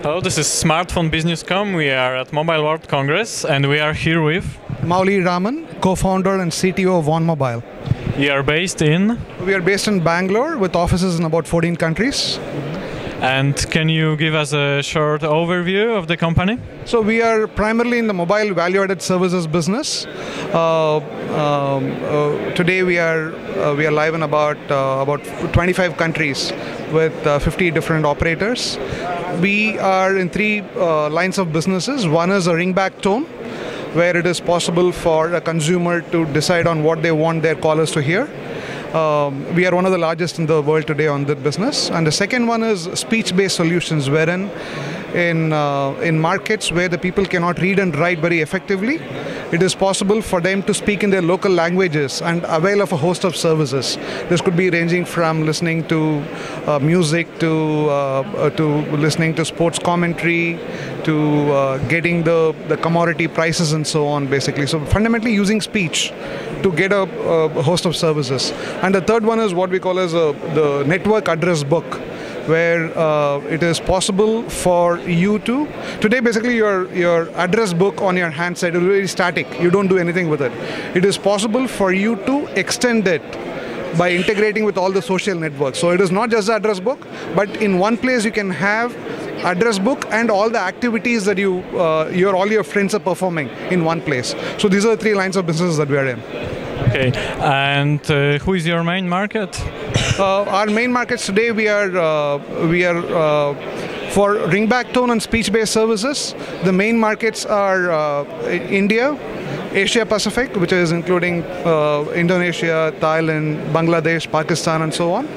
Hello, this is Smartphone Business.com. We are at Mobile World Congress and we are here with Mauli Raman, co-founder and CTO of OnMobile. We are based in? We are based in Bangalore with offices in about 14 countries. And can you give us a short overview of the company? So we are primarily in the mobile value-added services business. Today we are live in about 25 countries with 50 different operators. We are in three lines of businesses. One is a ringback tone, where it is possible for a consumer to decide on what they want their callers to hear. We are one of the largest in the world today on that business. And the second one is speech-based solutions, wherein in markets where the people cannot read and write very effectively, it is possible for them to speak in their local languages and avail of a host of services. This could be ranging from listening to music to listening to sports commentary to getting the commodity prices and so on, basically. So fundamentally using speech to get a host of services. And the third one is what we call as the network address book, where it is possible for you to, today basically your address book on your handset is very static, you don't do anything with it. It is possible for you to extend it by integrating with all the social networks. So it is not just the address book, but in one place you can have address book and all the activities that all your friends are performing in one place. So these are the three lines of business that we are in. Okay, and who is your main market? Our main markets today, we are for ringback tone and speech-based services. The main markets are India, Asia Pacific, which is including Indonesia, Thailand, Bangladesh, Pakistan, and so on.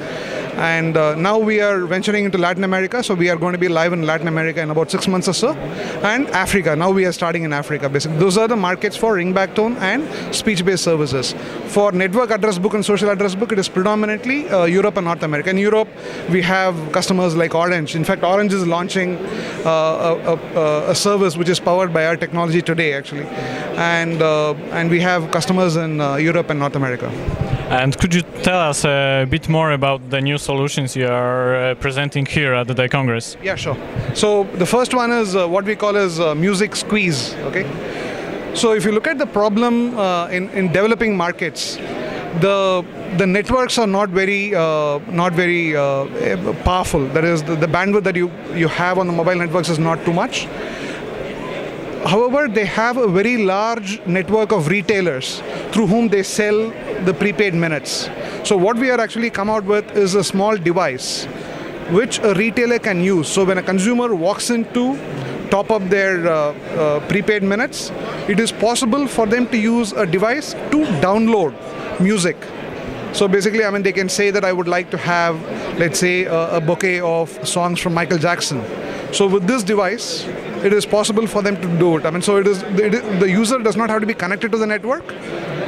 And now we are venturing into Latin America, so we are going to be live in Latin America in about 6 months or so. And Africa, now we are starting in Africa, basically. Those are the markets for ringback tone and speech-based services. For network address book and social address book, it is predominantly Europe and North America. In Europe, we have customers like Orange. In fact, Orange is launching a service which is powered by our technology today, actually. And we have customers in Europe and North America. And could you tell us a bit more about the new solutions you are presenting here at the Congress? Yeah, sure. So the first one is what we call as music squeeze. Okay. So if you look at the problem in developing markets, the networks are not very powerful. That is, the bandwidth that you have on the mobile networks is not too much. However, they have a very large network of retailers through whom they sell the prepaid minutes. So what we are actually come out with is a small device which a retailer can use. So when a consumer walks in to top up their prepaid minutes, it is possible for them to use a device to download music. So basically, I mean, they can say that I would like to have, let's say, a bouquet of songs from Michael Jackson. So with this device, it is possible for them to do it. I mean, so the user does not have to be connected to the network,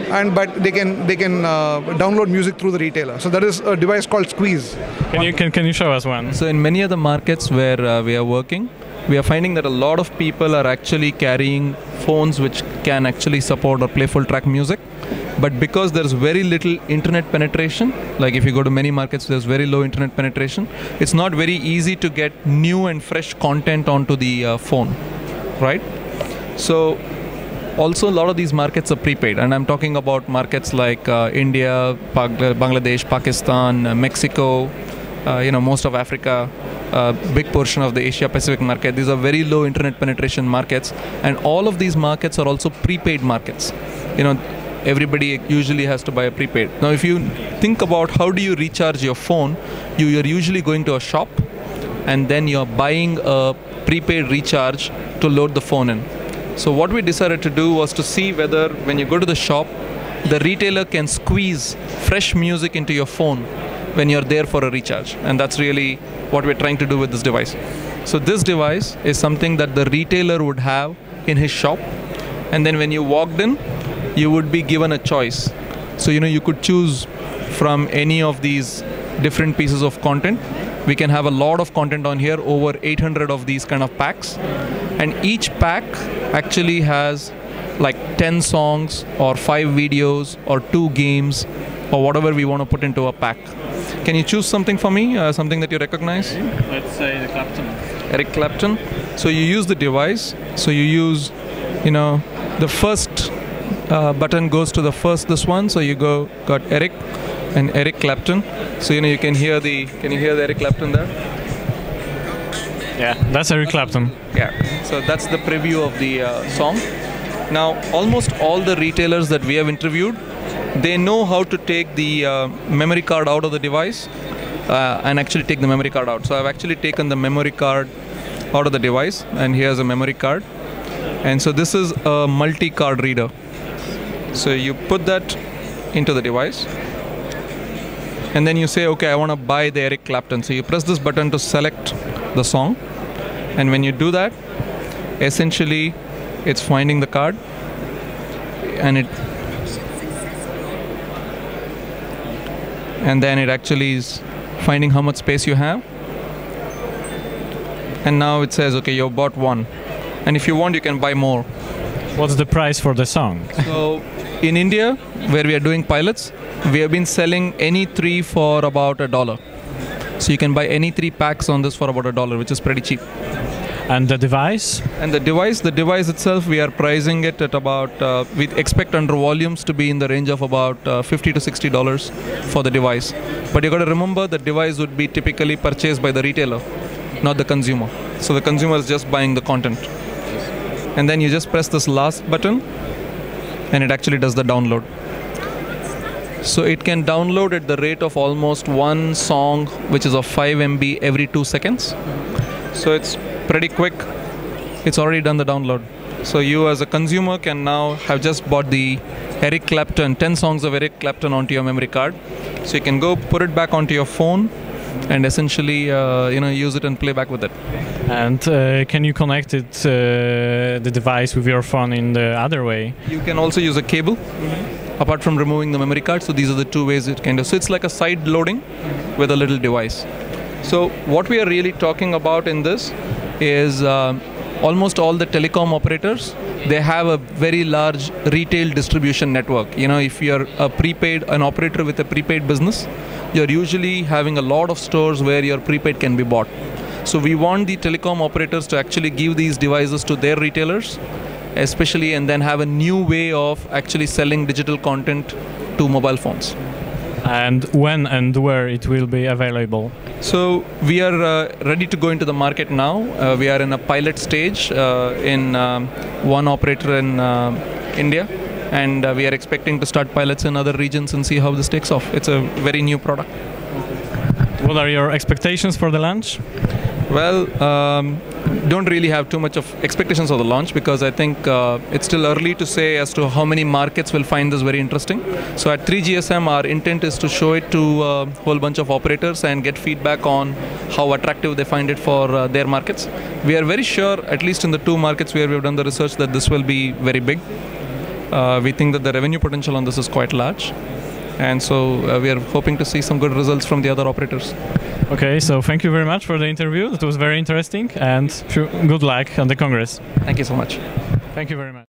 but they can download music through the retailer. So that is a device called Squeeze. Can you show us one? So in many of the markets where we are working, we are finding that a lot of people are actually carrying phones which can actually support or play full track music. But because there's very little internet penetration, like if you go to many markets, there's very low internet penetration, it's not very easy to get new and fresh content onto the phone, right? So also a lot of these markets are prepaid, and I'm talking about markets like India, Bangladesh, Pakistan, Mexico, most of Africa, big portion of the Asia Pacific market. These are very low internet penetration markets, and all of these markets are also prepaid markets. Everybody usually has to buy a prepaid. Now, if you think about how do you recharge your phone, you're usually going to a shop and then you're buying a prepaid recharge to load the phone in. So what we decided to do was to see whether when you go to the shop, the retailer can squeeze fresh music into your phone when you're there for a recharge. And that's really what we're trying to do with this device. So this device is something that the retailer would have in his shop. And then when you walked in, you would be given a choice. So, you could choose from any of these different pieces of content. We can have a lot of content on here, over 800 of these kind of packs. And each pack actually has like 10 songs or 5 videos or 2 games or whatever we want to put into a pack. Can you choose something for me, something that you recognize? Let's say the Clapton. Eric Clapton. So you use the device. So you use, the first button goes to this one. So you got Eric and Eric Clapton. So you can hear can you hear the Eric Clapton there? Yeah, that's Eric Clapton. Yeah. So that's the preview of the song. Now, almost all the retailers that we have interviewed, they know how to take the memory card out of the device and actually take the memory card out. So I've actually taken the memory card out of the device, and here's a memory card. And so this is a multi-card reader. So you put that into the device, and then you say, okay, I want to buy the Eric Clapton. So you press this button to select the song, and when you do that, essentially it's finding the card, and then it actually is finding how much space you have, and now it says, okay, you bought one, and if you want, you can buy more. What's the price for the song? So in India, where we are doing pilots, we have been selling any 3 for about $1. So you can buy any 3 packs on this for about $1, which is pretty cheap. And the device? And the device itself, we are pricing it at about, we expect under volumes to be in the range of about $50 to $60 for the device. But you got to remember, the device would be typically purchased by the retailer, not the consumer. So the consumer is just buying the content. And then you just press this last button, and it actually does the download. So it can download at the rate of almost one song, which is of 5 MB every 2 seconds. So it's pretty quick. It's already done the download. So you as a consumer can now have just bought the Eric Clapton, 10 songs of Eric Clapton onto your memory card. So you can go put it back onto your phone and essentially use it and play back with it. And can you connect the device with your phone in the other way? You can also use a cable, apart from removing the memory card. So these are the 2 ways it can do. So it's like a side loading with a little device. So what we are really talking about in this is almost all the telecom operators, they have a very large retail distribution network. If you're an operator with a prepaid business, you're usually having a lot of stores where your prepaid can be bought. So we want the telecom operators to actually give these devices to their retailers, especially, and then have a new way of actually selling digital content to mobile phones. And when and where it will be available? So we are ready to go into the market now. We are in a pilot stage in one operator in India, and we are expecting to start pilots in other regions and see how this takes off. It's a very new product. What are your expectations for the launch? Well, don't really have too much of expectations of the launch, because I think it's still early to say as to how many markets will find this very interesting. So at 3GSM, our intent is to show it to a whole bunch of operators and get feedback on how attractive they find it for their markets. We are very sure, at least in the 2 markets where we've done the research, that this will be very big. We think that the revenue potential on this is quite large. And so we are hoping to see some good results from the other operators. Okay, so thank you very much for the interview. It was very interesting, and good luck on the Congress. Thank you so much. Thank you very much.